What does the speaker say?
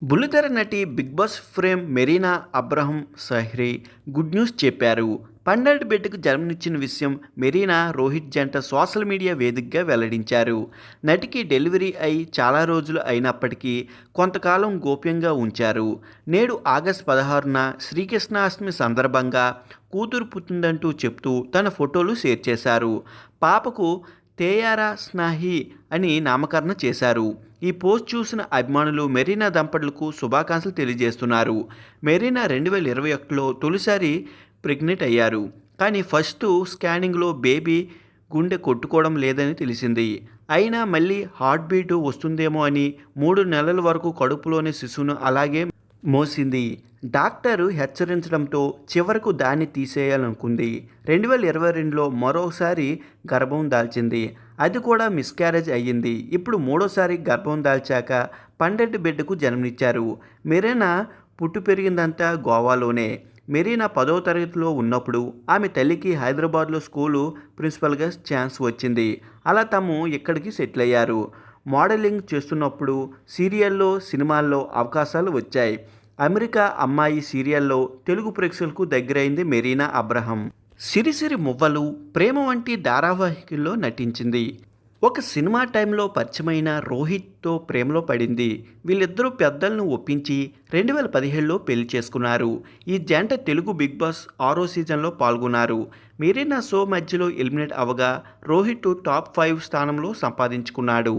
బుల్లితెర నటి 'Bigg Boss' fame Marina Abraham సహ్రి గుడ్ న్యూస్ చెప్పారు. పండంటి బిడ్డకు జన్మనిచ్చిన విషయం మెరీనా, రోహిత్ జంట సోషల్ మీడియా వేదికగా వెల్లడించారు. నటికి డెలివరీ అయి చాలా రోజులు అయినప్పటికీ కొంతకాలం గోప్యంగా ఉంచారు. నేడు ఆగస్టు 16న శ్రీకృష్ణాష్టమి సందర్భంగా కూతురు పుట్టిందంటూ చెప్తూ తన ఫోటోలు షేర్ చేశారు. పాపకు తేయారా స్నాహి అని నామకరణం చేశారు. ఈ పోస్ట్ చూసిన అభిమానులు మెరీనా దంపతులకు శుభాకాంక్షలు తెలియజేస్తున్నారు. మెరీనా 2021లో తొలిసారి ప్రెగ్నెంట్ అయ్యారు. కానీ ఫస్ట్ స్కానింగ్లో బేబీ గుండె కొట్టుకోవడం లేదని తెలిసింది. అయినా మళ్ళీ హార్ట్ బీట్ వస్తుందేమో అని 3 నెలల వరకు కడుపులోని శిశువును అలాగే మోసింది. డాక్టరు హెచ్చరించడంతో చివరకు దాన్ని తీసేయాలనుకుంది. 2022లో మరోసారి గర్భం దాల్చింది. అది కూడా మిస్క్యారేజ్ అయ్యింది. ఇప్పుడు మూడోసారి గర్భం దాల్చాక పండంటి బిడ్డకు జన్మనిచ్చారు. మెరీనా పుట్టి పెరిగిందంతా గోవాలోనే. మెరీనా 10వ తరగతిలో ఉన్నప్పుడు ఆమె తల్లికి హైదరాబాద్లో స్కూలు ప్రిన్సిపల్గా ఛాన్స్ వచ్చింది. అలా తాము ఇక్కడికి సెటిల్ అయ్యారు. మోడలింగ్ చేస్తున్నప్పుడు సీరియల్లో, సినిమాల్లో అవకాశాలు వచ్చాయి. అమెరికా అమ్మాయి సీరియల్లో తెలుగు ప్రేక్షకులకు దగ్గరైంది మెరీనా అబ్రహం. సిరిసిరి మువ్వలు, ప్రేమ వంటి ధారావాహికల్లో నటించింది. ఒక సినిమా టైంలో పరిచయమైన రోహిత్తో ప్రేమలో పడింది. వీళ్ళిద్దరూ పెద్దలను ఒప్పించి 2017లో పెళ్లి చేసుకున్నారు. ఈ జంట తెలుగు బిగ్ బాస్ 6వ సీజన్లో పాల్గొన్నారు. మెరీనా షో మధ్యలో ఎలిమినేట్ అవగా రోహిత్ టాప్ 5 స్థానంలో సంపాదించుకున్నాడు.